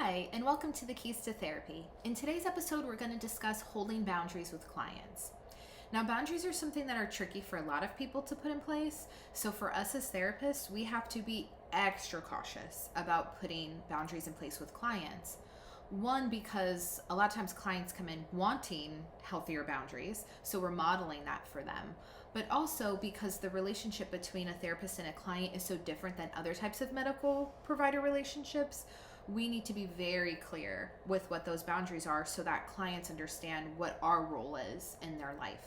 Hi, and welcome to the Keys to Therapy. In today's episode, we're going to discuss holding boundaries with clients. Now, boundaries are something that are tricky for a lot of people to put in place. So for us as therapists, we have to be extra cautious about putting boundaries in place with clients. One, because a lot of times clients come in wanting healthier boundaries, so we're modeling that for them. But also because the relationship between a therapist and a client is so different than other types of medical provider relationships, we need to be very clear with what those boundaries are so that clients understand what our role is in their life.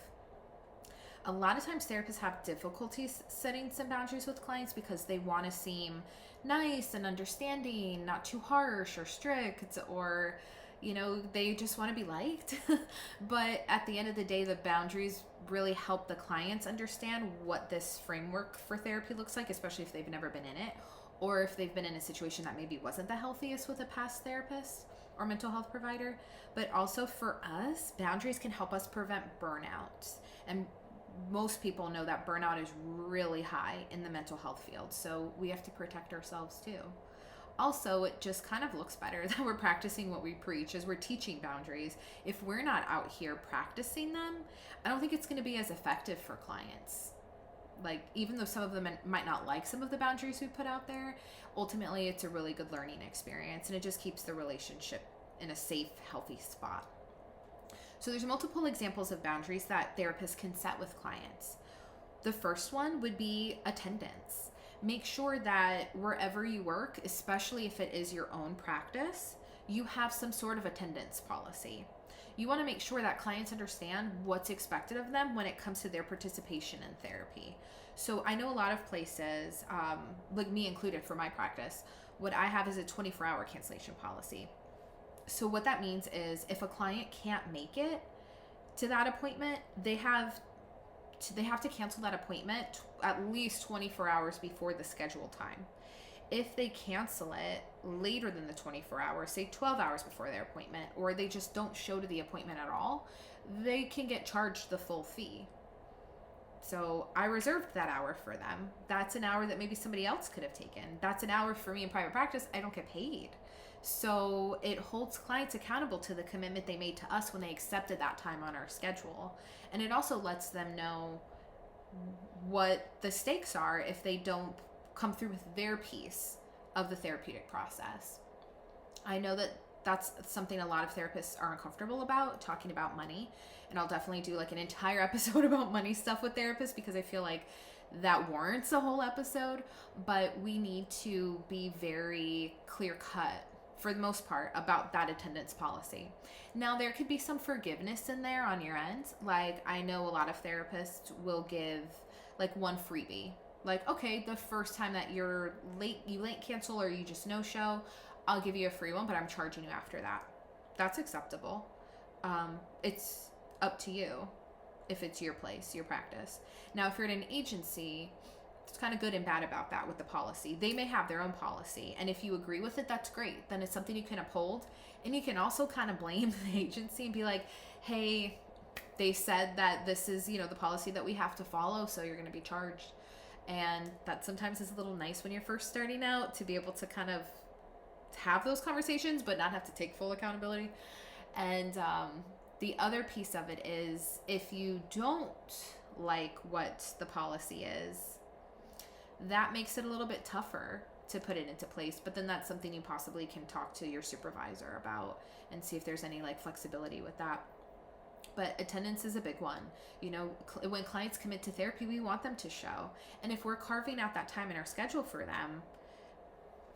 A lot of times therapists have difficulties setting some boundaries with clients because they want to seem nice and understanding, not too harsh or strict, or they just want to be liked. But at the end of the day, the boundaries really help the clients understand what this framework for therapy looks like, especially if they've never been in it, or if they've been in a situation that maybe wasn't the healthiest with a past therapist or mental health provider. But also for us, boundaries can help us prevent burnout. And most people know that burnout is really high in the mental health field, so we have to protect ourselves too. Also, it just kind of looks better that we're practicing what we preach as we're teaching boundaries. If we're not out here practicing them, I don't think it's going to be as effective for clients. Like, even though some of them might not like some of the boundaries we put out there, ultimately it's a really good learning experience, and it just keeps the relationship in a safe, healthy spot. So there's multiple examples of boundaries that therapists can set with clients. The first one would be attendance. Make sure that wherever you work, especially if it is your own practice, you have some sort of attendance policy. You want to make sure that clients understand what's expected of them when it comes to their participation in therapy. So I know a lot of places, like me included for my practice, what I have is a 24-hour cancellation policy. So what that means is if a client can't make it to that appointment, they have to cancel that appointment at least 24 hours before the scheduled time. If they cancel it later than the 24 hours, say 12 hours before their appointment, or they just don't show to the appointment at all, they can get charged the full fee. So I reserved that hour for them. That's an hour that maybe somebody else could have taken. That's an hour for me in private practice. I don't get paid. So it holds clients accountable to the commitment they made to us when they accepted that time on our schedule. And it also lets them know what the stakes are if they don't come through with their piece of the therapeutic process. I know that that's something a lot of therapists are uncomfortable about, talking about money. And I'll definitely do like an entire episode about money stuff with therapists because I feel like that warrants a whole episode. But we need to be very clear cut for the most part about that attendance policy. Now, there could be some forgiveness in there on your end. Like, I know a lot of therapists will give like one freebie. Like, okay, the first time that you late cancel or you just no show, I'll give you a free one, but I'm charging you after that. That's acceptable. It's up to you if it's your place, your practice. Now, if you're at an agency, it's kind of good and bad about that with the policy. They may have their own policy, and if you agree with it, that's great. Then it's something you can uphold. And you can also kind of blame the agency and be like, hey, they said that this is, the policy that we have to follow, so you're going to be charged. And that sometimes is a little nice when you're first starting out to be able to kind of have those conversations, but not have to take full accountability. And the other piece of it is if you don't like what the policy is, that makes it a little bit tougher to put it into place. But then that's something you possibly can talk to your supervisor about and see if there's any like flexibility with that. But attendance is a big one. When clients commit to therapy, we want them to show. And if we're carving out that time in our schedule for them,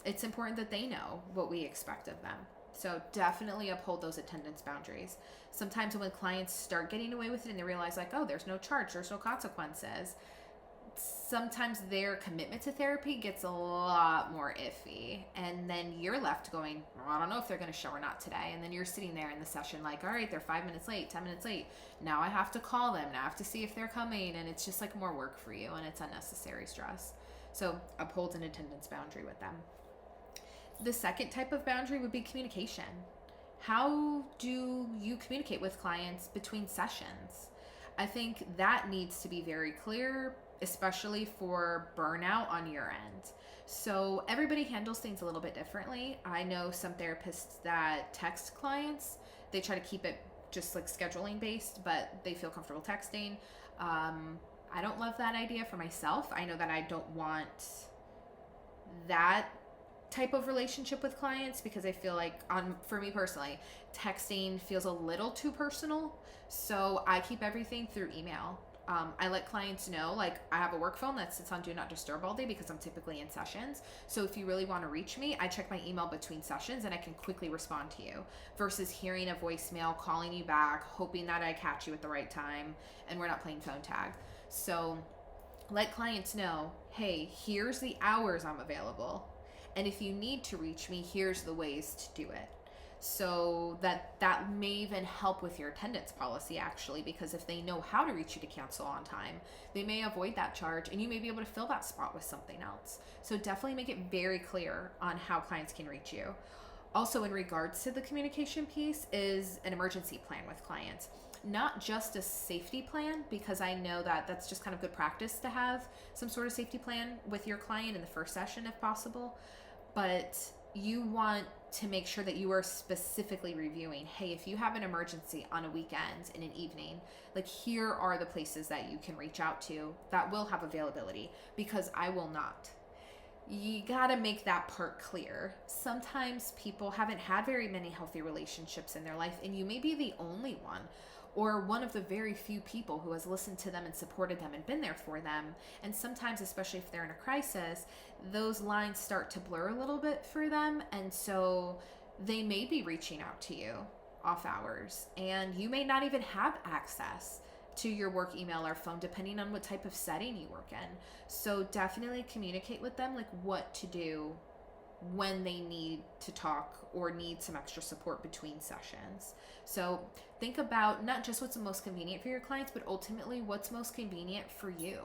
it's important that they know what we expect of them. So definitely uphold those attendance boundaries. Sometimes when clients start getting away with it and they realize like, oh, there's no charge, there's no consequences, sometimes their commitment to therapy gets a lot more iffy. And then you're left going, I don't know if they're going to show or not today. And then you're sitting there in the session like, all right, they're 5 minutes late, 10 minutes late. Now I have to call them. Now I have to see if they're coming. And it's just like more work for you and it's unnecessary stress. So uphold an attendance boundary with them. The second type of boundary would be communication. How do you communicate with clients between sessions? I think that needs to be very clear especially for burnout on your end. So everybody handles things a little bit differently. I know some therapists that text clients, they try to keep it just like scheduling based, but they feel comfortable texting. I don't love that idea for myself. I know that I don't want that type of relationship with clients because I feel like for me personally, texting feels a little too personal. So I keep everything through email. I let clients know, like, I have a work phone that sits on do not disturb all day because I'm typically in sessions. So if you really want to reach me, I check my email between sessions and I can quickly respond to you versus hearing a voicemail, calling you back, hoping that I catch you at the right time and we're not playing phone tag. So let clients know, hey, here's the hours I'm available. And if you need to reach me, here's the ways to do it. So that may even help with your attendance policy, actually, because if they know how to reach you to cancel on time, they may avoid that charge and you may be able to fill that spot with something else. So definitely make it very clear on how clients can reach you. Also, in regards to the communication piece, is an emergency plan with clients. Not just a safety plan, because I know that that's just kind of good practice to have some sort of safety plan with your client in the first session if possible, but you want to make sure that you are specifically reviewing, hey, if you have an emergency on a weekend in an evening, like, here are the places that you can reach out to that will have availability, because I will not. You gotta make that part clear. Sometimes people haven't had very many healthy relationships in their life, and you may be the only one or one of the very few people who has listened to them and supported them and been there for them. And sometimes, especially if they're in a crisis, those lines start to blur a little bit for them. And so they may be reaching out to you off hours, and you may not even have access to your work email or phone, depending on what type of setting you work in. So definitely communicate with them, like, what to do when they need to talk or need some extra support between sessions. So think about not just what's the most convenient for your clients, but ultimately what's most convenient for you.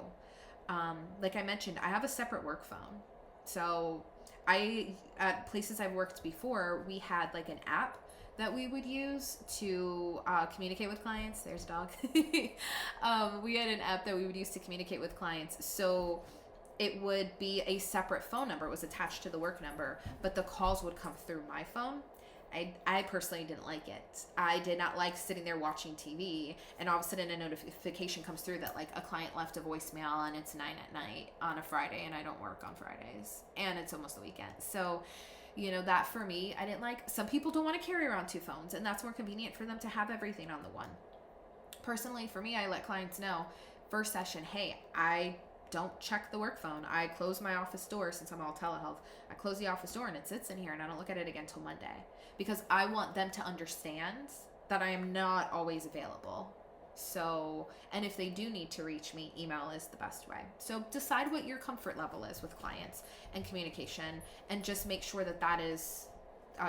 Like I mentioned, I have a separate work phone. So at places I've worked before, we had like an app that we would use to communicate with clients. There's a dog. We had an app that we would use to communicate with clients. So it would be a separate phone number. It was attached to the work number, but the calls would come through my phone. I personally didn't like it. I did not like sitting there watching TV and all of a sudden a notification comes through that like a client left a voicemail and it's 9 p.m. on a Friday, and I don't work on Fridays and it's almost the weekend. So, that for me, I didn't like. Some people don't want to carry around two phones, and that's more convenient for them to have everything on the one. Personally, for me, I let clients know first session, hey, I don't check the work phone. I close my office door since I'm all telehealth. I close the office door and it sits in here and I don't look at it again till Monday, because I want them to understand that I am not always available. So, and if they do need to reach me, email is the best way. So decide what your comfort level is with clients and communication, and just make sure that that is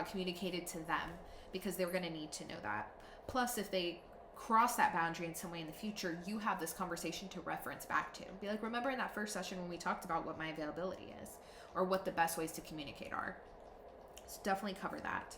communicated to them, because they're going to need to know that. Plus, if they cross that boundary in some way in the future, you have this conversation to reference back to. Be like, remember in that first session when we talked about what my availability is or what the best ways to communicate are. So definitely cover that.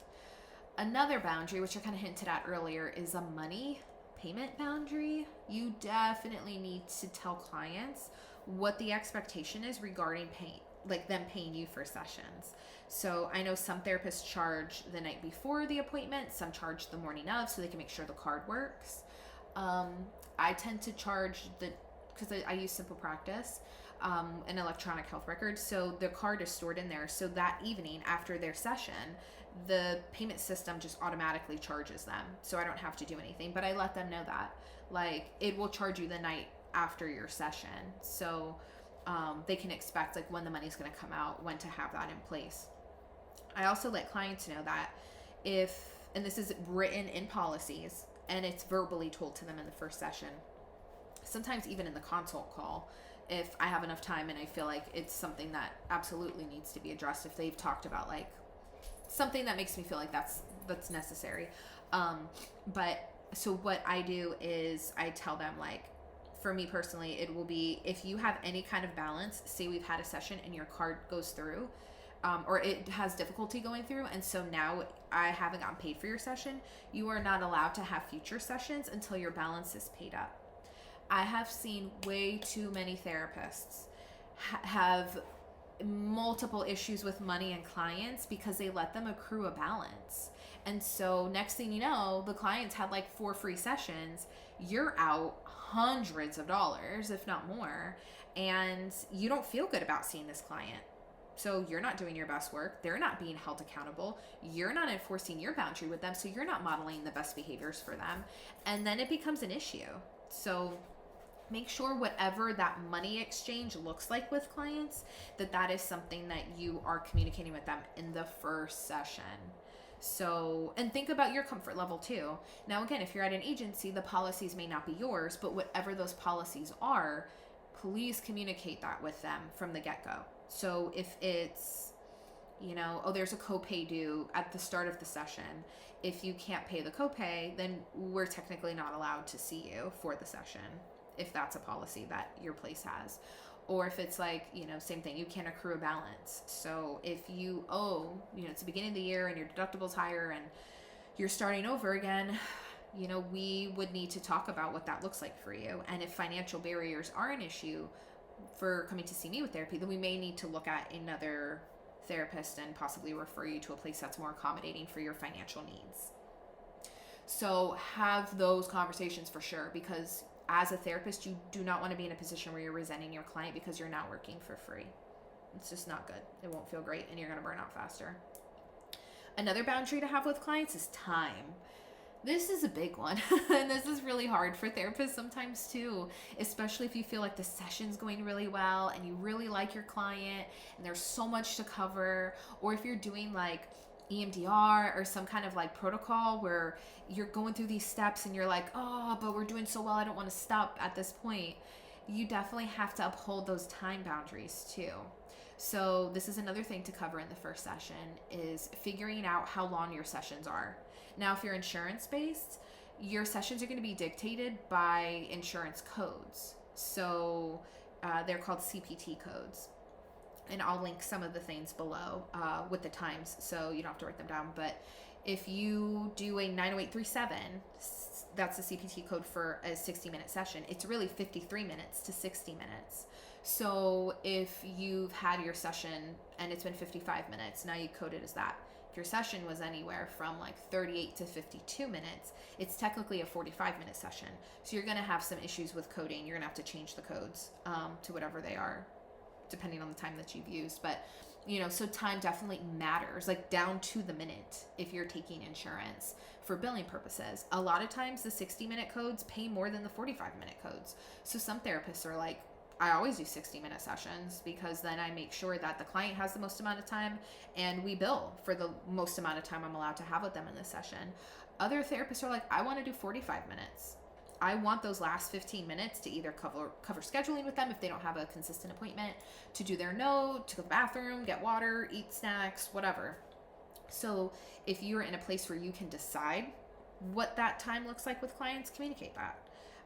Another boundary, which I kind of hinted at earlier, is a money payment boundary. You definitely need to tell clients what the expectation is regarding paying, like them paying you for sessions. So I know some therapists charge the night before the appointment, some charge the morning of so they can make sure the card works. I tend to charge because I use Simple Practice, an electronic health record. So the card is stored in there. So that evening after their session, the payment system just automatically charges them. So I don't have to do anything, but I let them know that, like, it will charge you the night after your session. So they can expect like when the money's going to come out, when to have that in place. I also let clients know that and this is written in policies and it's verbally told to them in the first session, sometimes even in the consult call, if I have enough time and I feel like it's something that absolutely needs to be addressed, if they've talked about like something that makes me feel like that's necessary. But so what I do is I tell them, like, for me personally, it will be if you have any kind of balance, say we've had a session and your card goes through, or it has difficulty going through, and so now I haven't gotten paid for your session, you are not allowed to have future sessions until your balance is paid up. I have seen way too many therapists have multiple issues with money and clients because they let them accrue a balance. And so next thing you know, the clients had like 4 free sessions. You're out hundreds of dollars, if not more, and you don't feel good about seeing this client. So you're not doing your best work. They're not being held accountable. You're not enforcing your boundary with them. So you're not modeling the best behaviors for them. And then it becomes an issue. So make sure whatever that money exchange looks like with clients, that is something that you are communicating with them in the first session. So, and think about your comfort level too. Now, again, if you're at an agency, the policies may not be yours, but whatever those policies are, please communicate that with them from the get-go. So if it's, there's a copay due at the start of the session. If you can't pay the copay, then we're technically not allowed to see you for the session, if that's a policy that your place has. Or if it's like, same thing, you can't accrue a balance. So if you owe, it's the beginning of the year and your deductible's higher and you're starting over again, we would need to talk about what that looks like for you. And if financial barriers are an issue for coming to see me with therapy, then we may need to look at another therapist and possibly refer you to a place that's more accommodating for your financial needs. So have those conversations for sure, because as a therapist, you do not want to be in a position where you're resenting your client because you're not working for free. It's just not good. It won't feel great and you're going to burn out faster. Another boundary to have with clients is time. This is a big one. And this is really hard for therapists sometimes too, especially if you feel like the session's going really well and you really like your client and there's so much to cover, or if you're doing like EMDR or some kind of like protocol where you're going through these steps and you're like, oh, but we're doing so well, I don't want to stop at this point. You definitely have to uphold those time boundaries too. So this is another thing to cover in the first session, is figuring out how long your sessions are. Now, if you're insurance based, your sessions are going to be dictated by insurance codes. So they're called CPT codes. And I'll link some of the things below with the times, so you don't have to write them down. But if you do a 90837, that's the CPT code for a 60-minute session. It's really 53 minutes to 60 minutes. So if you've had your session and it's been 55 minutes, now you code it as that. If your session was anywhere from like 38 to 52 minutes, it's technically a 45-minute session. So you're going to have some issues with coding. You're going to have to change the codes to whatever they are, depending on the time that you've used. But, so time definitely matters, like down to the minute if you're taking insurance for billing purposes. A lot of times the 60-minute codes pay more than the 45-minute codes. So some therapists are like, I always do 60-minute sessions because then I make sure that the client has the most amount of time and we bill for the most amount of time I'm allowed to have with them in this session. Other therapists are like, I want to do 45 minutes. I want those last 15 minutes to either cover scheduling with them if they don't have a consistent appointment, to do their note, to go to the bathroom, get water, eat snacks, whatever. So if you're in a place where you can decide what that time looks like with clients, communicate that.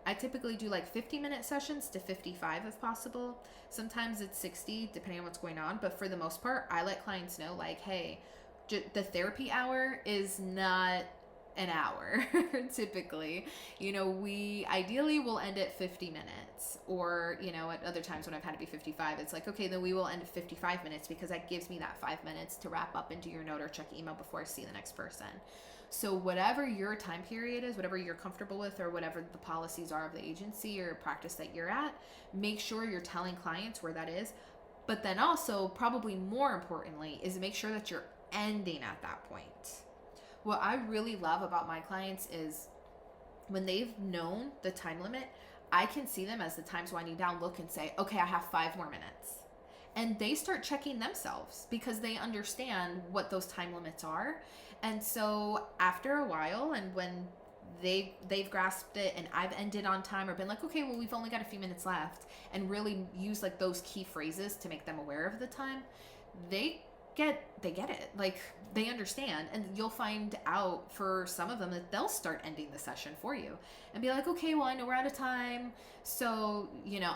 I typically do like 50-minute sessions to 55 if possible. Sometimes it's 60 depending on what's going on. But for the most part, I let clients know like, hey, the therapy hour is not an hour typically. We ideally will end at 50 minutes, or at other times when I've had to be 55, it's like, okay, then we will end at 55 minutes because that gives me that 5 minutes to wrap up and do your note or check email before I see the next person. So whatever your time period is, whatever you're comfortable with, or whatever the policies are of the agency or practice that you're at, make sure you're telling clients where that is. But then also, probably more importantly, is make sure that you're ending at that point. What I really love about my clients is when they've known the time limit, I can see them as the time's winding down, look and say, okay, I have 5 more minutes. And they start checking themselves because they understand what those time limits are. And so after a while, and when they've grasped it and I've ended on time or been like, okay, well, we've only got a few minutes left, and really use like those key phrases to make them aware of the time, they get it. Like, they understand. And you'll find out for some of them that they'll start ending the session for you and be like, okay, well, I know we're out of time. So,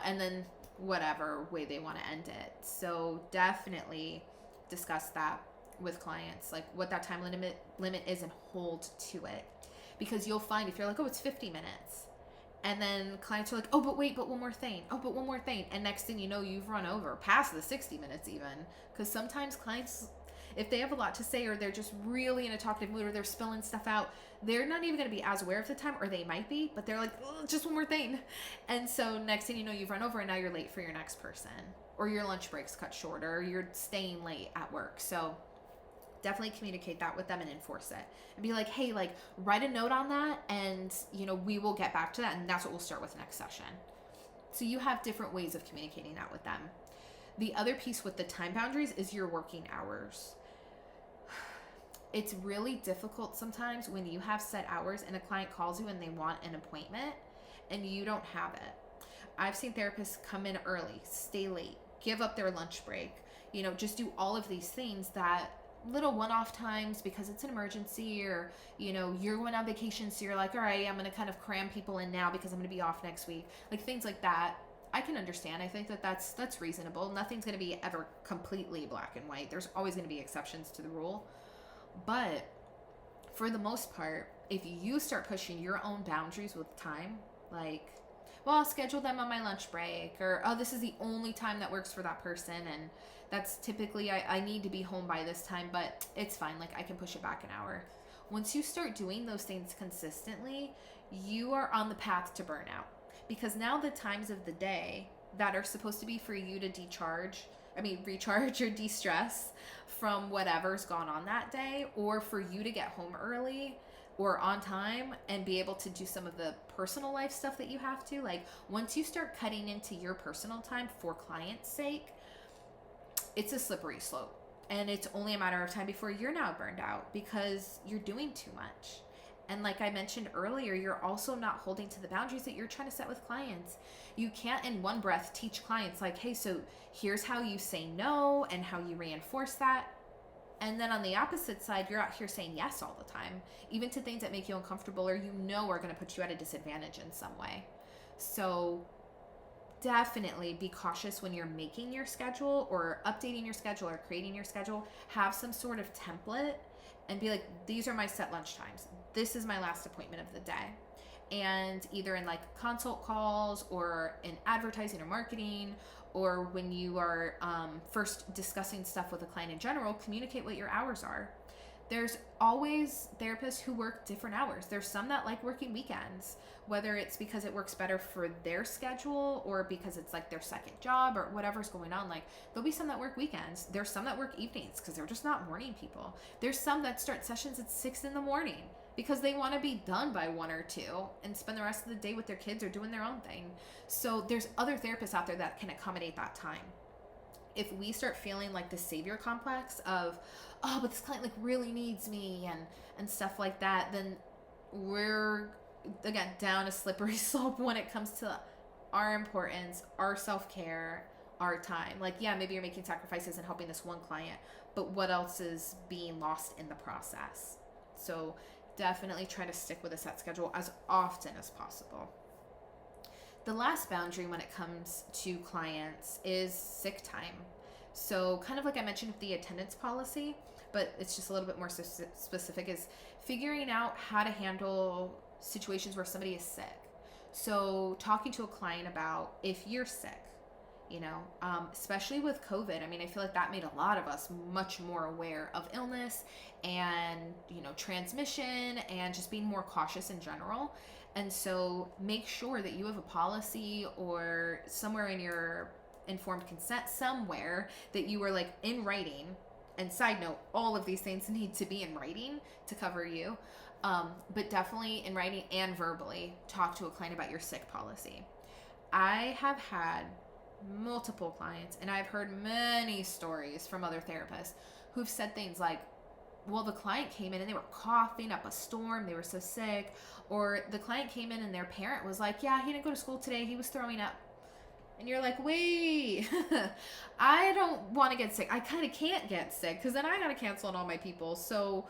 and then whatever way they want to end it. So definitely discuss that with clients, like what that time limit is, and hold to it. Because you'll find if you're like, oh, it's 50 minutes And then clients are like, oh, but wait, but one more thing. Oh, but one more thing. And next thing you know, you've run over past the 60 minutes even. Because sometimes clients, if they have a lot to say or they're just really in a talkative mood or they're spilling stuff out, they're not even going to be as aware of the time, or they might be, but they're like, just one more thing. And so next thing you know, you've run over and now you're late for your next person, or your lunch break's cut short, or you're staying late at work. So definitely communicate that with them and enforce it and be like, hey, like, write a note on that, and we will get back to that, and that's what we'll start with next session. So you have different ways of communicating that with them. The other piece with the time boundaries is your working hours. It's really difficult sometimes when you have set hours and a client calls you and they want an appointment and you don't have it. I've seen therapists come in early, stay late, give up their lunch break, just do all of these things that little one-off times because it's an emergency, or you're going on vacation, so you're like, all right, I'm going to kind of cram people in now because I'm going to be off next week, like things like that. I can understand. I think that's reasonable. Nothing's going to be ever completely black and white. There's always going to be exceptions to the rule. But for the most part, if you start pushing your own boundaries with time, like, well, I'll schedule them on my lunch break, or, oh, this is the only time that works for that person, and that's typically, I need to be home by this time, but it's fine, like, I can push it back an hour. Once you start doing those things consistently, you are on the path to burnout, because now the times of the day that are supposed to be for you to recharge or de-stress from whatever's gone on that day, or for you to get home early or on time and be able to do some of the personal life stuff that you have to, like, once you start cutting into your personal time for client's sake, it's a slippery slope, and it's only a matter of time before you're now burned out because you're doing too much. And like I mentioned earlier, you're also not holding to the boundaries that you're trying to set with clients. You can't in one breath teach clients like, hey, so here's how you say no and how you reinforce that. And then on the opposite side, you're out here saying yes all the time, even to things that make you uncomfortable or are going to put you at a disadvantage in some way. So definitely be cautious when you're making your schedule or updating your schedule or creating your schedule. Have some sort of template and be like, these are my set lunch times. This is my last appointment of the day. And either in like consult calls or in advertising or marketing, or when you are first discussing stuff with a client in general, communicate what your hours are. There's always therapists who work different hours. There's some that like working weekends, whether it's because it works better for their schedule or because it's like their second job or whatever's going on. Like, there'll be some that work weekends. There's some that work evenings because they're just not morning people. There's some that start sessions at 6 a.m. because they want to be done by 1 or 2 and spend the rest of the day with their kids or doing their own thing. So there's other therapists out there that can accommodate that time. If we start feeling like the savior complex of, oh, but this client like really needs me and stuff like that, then we're, again, down a slippery slope when it comes to our importance, our self-care, our time. Like, yeah, maybe you're making sacrifices and helping this one client, but what else is being lost in the process? So definitely try to stick with a set schedule as often as possible. The last boundary when it comes to clients is sick time. So kind of like I mentioned with the attendance policy, but it's just a little bit more specific, is figuring out how to handle situations where somebody is sick. So talking to a client about if you're sick, especially with COVID. I mean, I feel like that made a lot of us much more aware of illness and, transmission and just being more cautious in general. And so make sure that you have a policy or somewhere in your informed consent somewhere that you are like in writing. And side note, all of these things need to be in writing to cover you. But definitely in writing and verbally, talk to a client about your sick policy. I have had multiple clients, and I've heard many stories from other therapists who've said things like, well, the client came in and they were coughing up a storm, they were so sick, or the client came in and their parent was like, yeah, he didn't go to school today, he was throwing up. And you're like, wait, I don't want to get sick. I kind of can't get sick because then I got to cancel on all my people. So,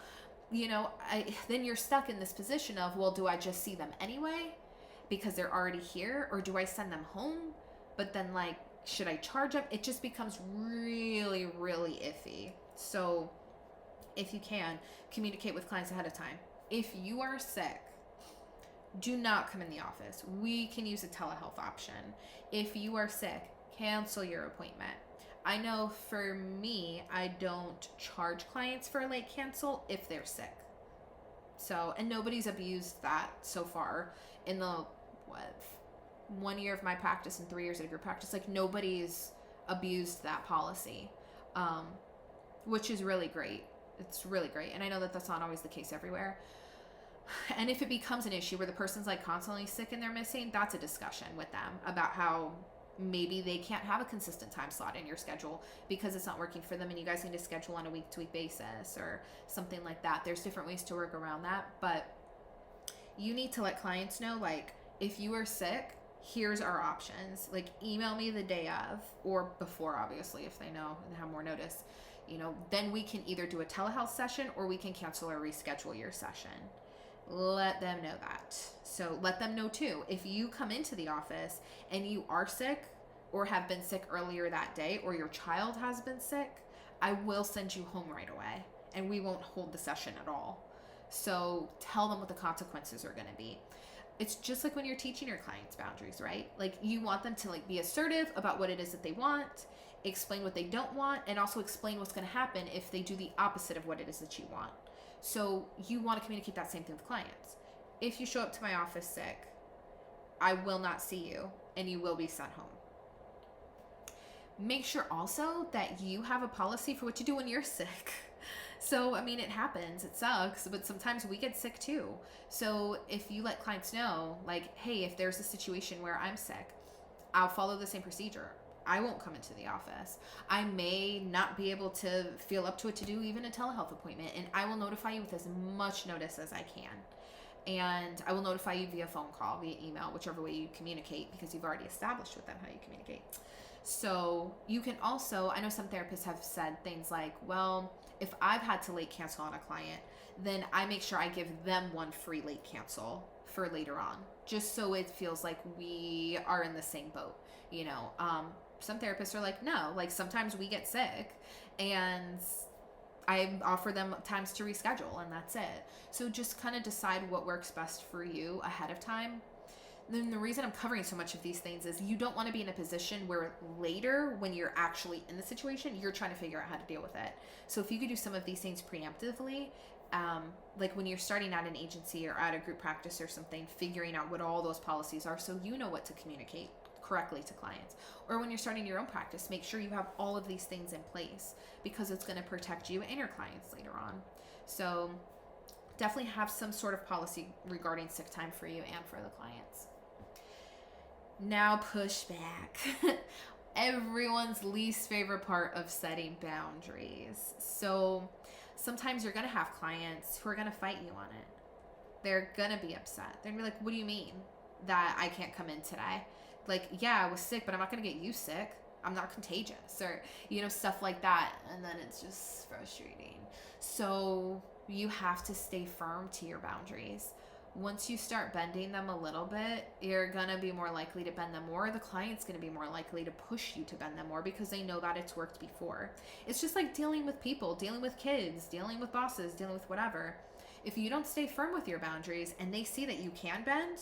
then you're stuck in this position of, well, do I just see them anyway because they're already here, or do I send them home? But then, like, should I charge them? It just becomes really, really iffy. So if you can, communicate with clients ahead of time. If you are sick, do not come in the office. We can use a telehealth option. If you are sick, cancel your appointment. I know for me, I don't charge clients for a late cancel if they're sick. So, and nobody's abused that so far in the, 1 year of my practice and 3 years of your practice. Like, nobody's abused that policy, which is really great. It's really great. And I know that that's not always the case everywhere. And if it becomes an issue where the person's like constantly sick and they're missing, that's a discussion with them about how maybe they can't have a consistent time slot in your schedule because it's not working for them and you guys need to schedule on a week-to-week basis or something like that. There's different ways to work around that, but you need to let clients know, like, if you are sick, here's our options. Like, email me the day of or before, obviously, if they know and have more notice, then we can either do a telehealth session or we can cancel or reschedule your session. Let them know that. So let them know too, if you come into the office and you are sick or have been sick earlier that day or your child has been sick, I will send you home right away and we won't hold the session at all. So tell them what the consequences are going to be. It's just like when you're teaching your clients boundaries, right? Like, you want them to like be assertive about what it is that they want, explain what they don't want, and also explain what's going to happen if they do the opposite of what it is that you want. So you want to communicate that same thing with clients. If you show up to my office sick, I will not see you and you will be sent home. Make sure also that you have a policy for what to do when you're sick. So, I mean, it happens, it sucks, but sometimes we get sick too. So if you let clients know, like, hey, if there's a situation where I'm sick, I'll follow the same procedure. I won't come into the office. I may not be able to feel up to it to do even a telehealth appointment, and I will notify you with as much notice as I can. And I will notify you via phone call, via email, whichever way you communicate, because you've already established with them how you communicate. So you can also, I know some therapists have said things like, well, if I've had to late cancel on a client, then I make sure I give them one free late cancel for later on, just so it feels like we are in the same boat. Some therapists are like, no, like sometimes we get sick and I offer them times to reschedule and that's it. So just kind of decide what works best for you ahead of time. Then the reason I'm covering so much of these things is you don't want to be in a position where later, when you're actually in the situation, you're trying to figure out how to deal with it. So if you could do some of these things preemptively, like when you're starting at an agency or at a group practice or something, figuring out what all those policies are so you know what to communicate correctly to clients. Or when you're starting your own practice, make sure you have all of these things in place because it's going to protect you and your clients later on. So definitely have some sort of policy regarding sick time for you and for the clients. Now, pushback. Everyone's least favorite part of setting boundaries. So sometimes you're going to have clients who are going to fight you on it. They're going to be upset. They're going to be like, what do you mean that I can't come in today? Like, yeah, I was sick, but I'm not going to get you sick. I'm not contagious, or, stuff like that. And then it's just frustrating. So you have to stay firm to your boundaries. Once you start bending them a little bit, you're going to be more likely to bend them more. The client's going to be more likely to push you to bend them more because they know that it's worked before. It's just like dealing with people, dealing with kids, dealing with bosses, dealing with whatever. If you don't stay firm with your boundaries and they see that you can bend,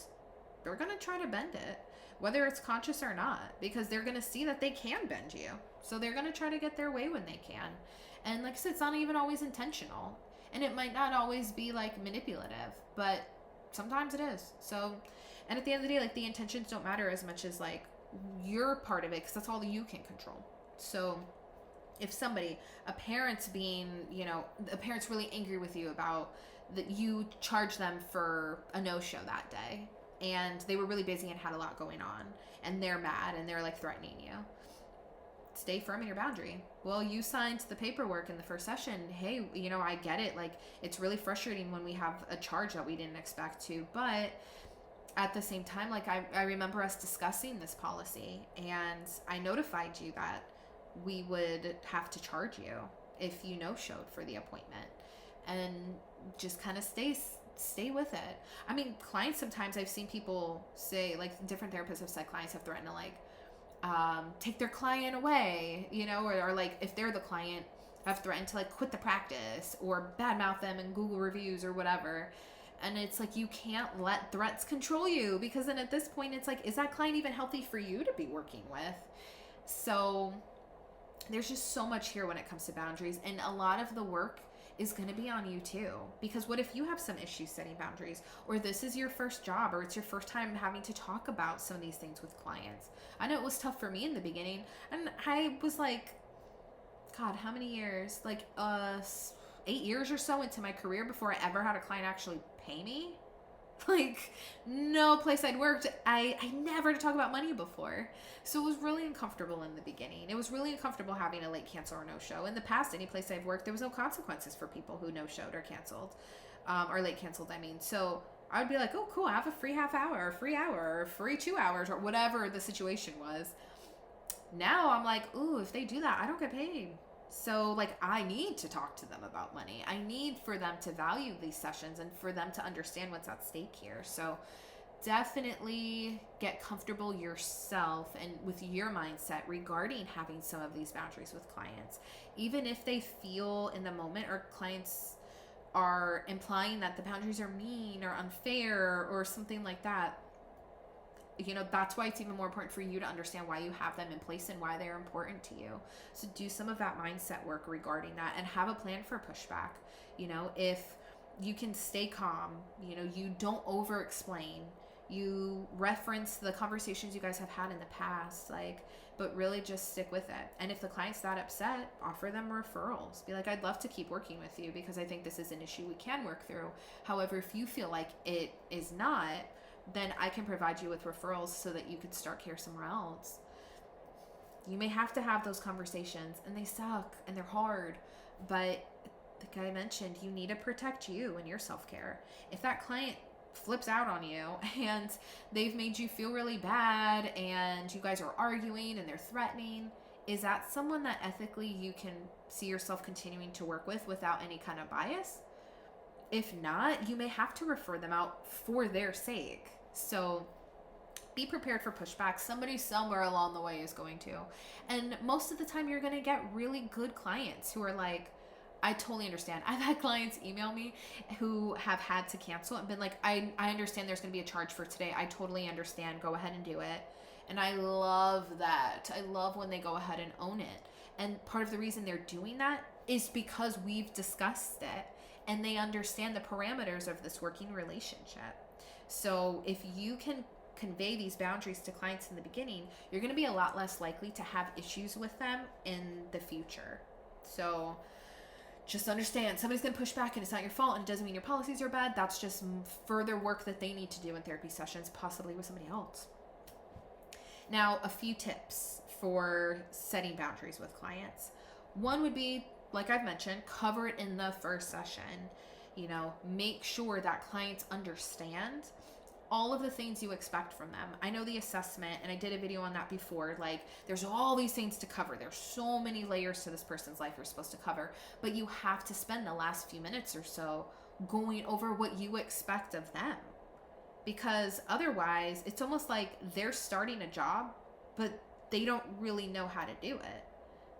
they're going to try to bend it, whether it's conscious or not, because they're going to see that they can bend you. So they're going to try to get their way when they can. And like I said, it's not even always intentional. And it might not always be like manipulative, but sometimes it is. So, and at the end of the day, like the intentions don't matter as much as like your part of it, because that's all that you can control. So if a parent's really angry with you about that you charge them for a no-show that day, and they were really busy and had a lot going on, and they're mad and they're like threatening you, stay firm in your boundary. Well, you signed the paperwork in the first session. Hey, I get it. Like, it's really frustrating when we have a charge that we didn't expect to, but at the same time, like I remember us discussing this policy, and I notified you that we would have to charge you if you no-showed for the appointment, and just kind of stay with it. I mean, clients, sometimes I've seen people say, like different therapists have said clients have threatened to like take their client away, or like if they're the client, have threatened to like quit the practice or badmouth them in Google reviews or whatever. And it's like, you can't let threats control you, because then at this point it's like, is that client even healthy for you to be working with? So there's just so much here when it comes to boundaries, and a lot of the work is going to be on you too. Because what if you have some issues setting boundaries, or this is your first job, or it's your first time having to talk about some of these things with clients? I know it was tough for me in the beginning, and I was like, God, how many years? Like 8 years or so into my career before I ever had a client actually pay me. Like, no place I'd worked, I never had to talk about money before. So it was really uncomfortable in the beginning. It was really uncomfortable having a late cancel or no show. In the past, any place I've worked, there was no consequences for people who no showed or canceled, or late canceled, I mean. So I would be like, oh, cool, I have a free half hour, or free hour, or free 2 hours, or whatever the situation was. Now I'm like, ooh, if they do that, I don't get paid. So, like, I need to talk to them about money. I need for them to value these sessions and for them to understand what's at stake here. So, definitely get comfortable yourself and with your mindset regarding having some of these boundaries with clients. Even if they feel in the moment, or clients are implying that the boundaries are mean or unfair or something like that, you know, that's why it's even more important for you to understand why you have them in place and why they're important to you. So do some of that mindset work regarding that, and have a plan for pushback. You know, if you can stay calm, you know, you don't over explain, you reference the conversations you guys have had in the past, like, but really just stick with it. And if the client's that upset, offer them referrals. Be like, I'd love to keep working with you because I think this is an issue we can work through. However, if you feel like it is not, then I can provide you with referrals so that you could start care somewhere else. You may have to have those conversations, and they suck and they're hard, but like I mentioned, you need to protect you and your self-care. If that client flips out on you and they've made you feel really bad and you guys are arguing and they're threatening, is that someone that ethically you can see yourself continuing to work with without any kind of bias? If not, you may have to refer them out for their sake. So be prepared for pushback. Somebody somewhere along the way is going to. And most of the time you're going to get really good clients who are like, I totally understand. I've had clients email me who have had to cancel and been like, I understand there's going to be a charge for today. I totally understand. Go ahead and do it. And I love that. I love when they go ahead and own it. And part of the reason they're doing that is because we've discussed it and they understand the parameters of this working relationship. So if you can convey these boundaries to clients in the beginning, you're going to be a lot less likely to have issues with them in the future. So just understand, somebody's going to push back and it's not your fault, and it doesn't mean your policies are bad. That's just further work that they need to do in therapy sessions, possibly with somebody else. Now, a few tips for setting boundaries with clients. One would be, like I've mentioned, cover it in the first session. You know, make sure that clients understand all of the things you expect from them. I know the assessment, and I did a video on that before, like there's all these things to cover. There's so many layers to this person's life you're supposed to cover, but you have to spend the last few minutes or so going over what you expect of them. Because otherwise, it's almost like they're starting a job, but they don't really know how to do it.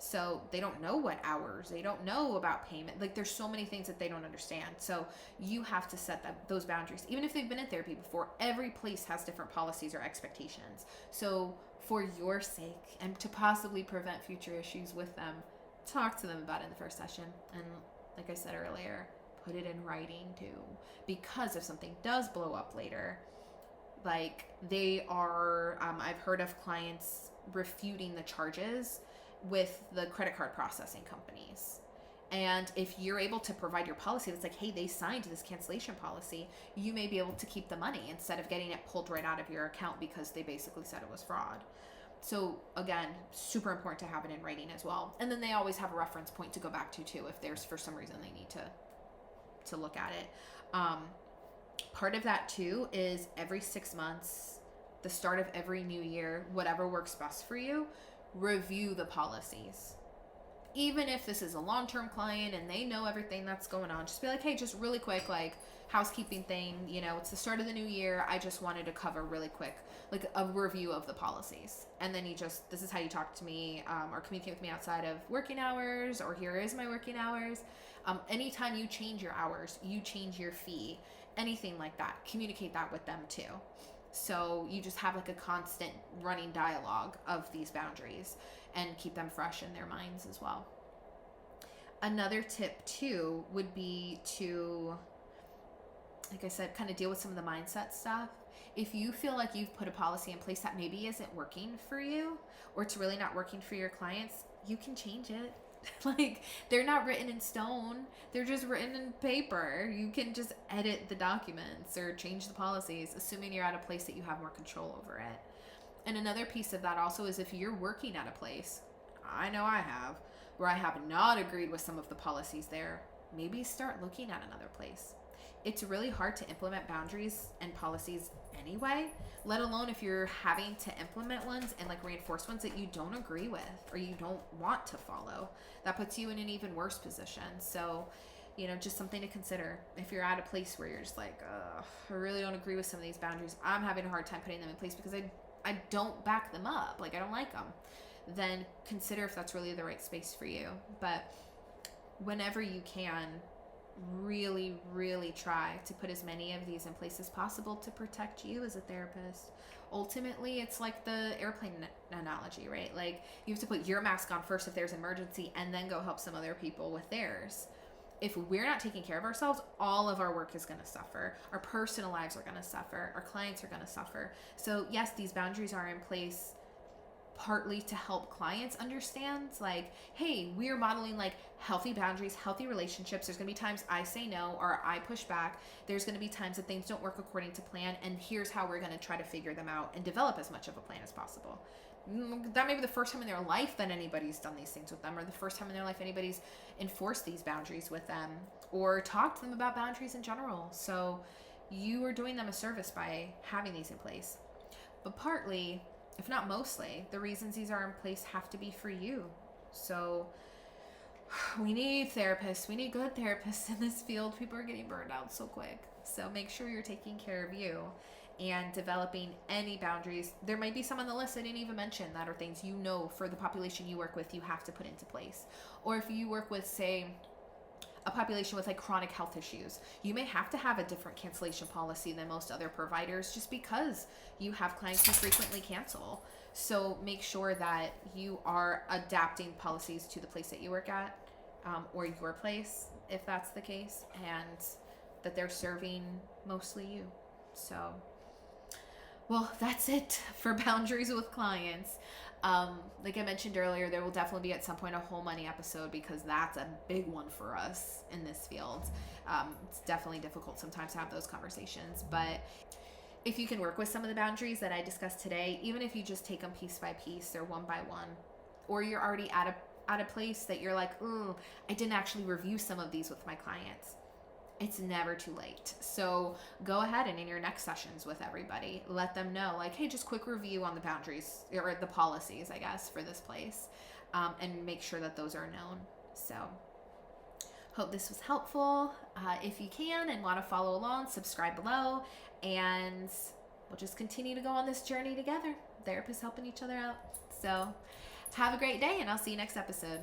So they don't know what hours, they don't know about payment. Like there's so many things that they don't understand. So you have to set those boundaries. Even if they've been in therapy before, every place has different policies or expectations. So for your sake, and to possibly prevent future issues with them, talk to them about it in the first session. And like I said earlier, put it in writing too. Because if something does blow up later, like they are, I've heard of clients refuting the charges with the credit card processing companies. And if you're able to provide your policy that's like, hey, they signed this cancellation policy, you may be able to keep the money instead of getting it pulled right out of your account because they basically said it was fraud. So again, super important to have it in writing as well. And then they always have a reference point to go back to too if there's for some reason they need to look at it. Part of that too is every 6 months, the start of every new year, whatever works best for you, review the policies. Even if this is a long-term client and they know everything that's going on, just be like, hey, just really quick, like housekeeping thing, you know, it's the start of the new year. I just wanted to cover really quick, like a review of the policies. And then this is how you talk to me, or communicate with me outside of working hours, or here is my working hours. Anytime you change your hours, you change your fee. anything like that, communicate that with them too. So you just have like a constant running dialogue of these boundaries and keep them fresh in their minds as well. Another tip too would be to, like I said, kind of deal with some of the mindset stuff. If you feel like you've put a policy in place that maybe isn't working for you, or it's really not working for your clients, you can change it. Like, they're not written in stone, they're just written in paper. You can just edit the documents or change the policies, assuming you're at a place that you have more control over it. And another piece of that also is if you're working at a place, I know I have, where I have not agreed with some of the policies there, maybe start looking at another place. It's really hard to implement boundaries and policies anyway, let alone if you're having to implement ones and like reinforce ones that you don't agree with or you don't want to follow. That puts you in an even worse position. So, just something to consider. If you're at a place where you're just like, I really don't agree with some of these boundaries, I'm having a hard time putting them in place because I don't back them up, like I don't like them, then consider if that's really the right space for you. But whenever you can, really, really try to put as many of these in place as possible to protect you as a therapist. Ultimately, it's like the airplane analogy, right? Like, you have to put your mask on first if there's an emergency and then go help some other people with theirs. If we're not taking care of ourselves, all of our work is going to suffer. Our personal lives are going to suffer. Our clients are going to suffer. So yes, these boundaries are in place partly to help clients understand, like, hey, we're modeling like healthy boundaries, healthy relationships. There's gonna be times I say no or I push back. There's gonna be times that things don't work according to plan, and here's how we're gonna try to figure them out and develop as much of a plan as possible. That may be the first time in their life that anybody's done these things with them, or the first time in their life anybody's enforced these boundaries with them or talked to them about boundaries in general. So you are doing them a service by having these in place. But partly, if not mostly, the reasons these are in place have to be for you. So we need therapists. We need good therapists in this field. People are getting burned out so quick. So make sure you're taking care of you and developing any boundaries. There might be some on the list I didn't even mention that are things for the population you work with you have to put into place. Or if you work with, say, a population with like chronic health issues, you may have to have a different cancellation policy than most other providers just because you have clients who frequently cancel. So make sure that you are adapting policies to the place that you work at, or your place, if that's the case, and that they're serving mostly you. So, well, that's it for boundaries with clients. Like I mentioned earlier, there will definitely be at some point a whole money episode because that's a big one for us in this field. It's definitely difficult sometimes to have those conversations, but if you can work with some of the boundaries that I discussed today, even if you just take them piece by piece or one by one, or you're already at a place that you're like, I didn't actually review some of these with my clients. It's never too late. So go ahead and in your next sessions with everybody, let them know, like, hey, just quick review on the boundaries or the policies, I guess, for this place, and make sure that those are known. So hope this was helpful. If you can and want to follow along, subscribe below, and we'll just continue to go on this journey together. Therapists helping each other out. So have a great day, and I'll see you next episode.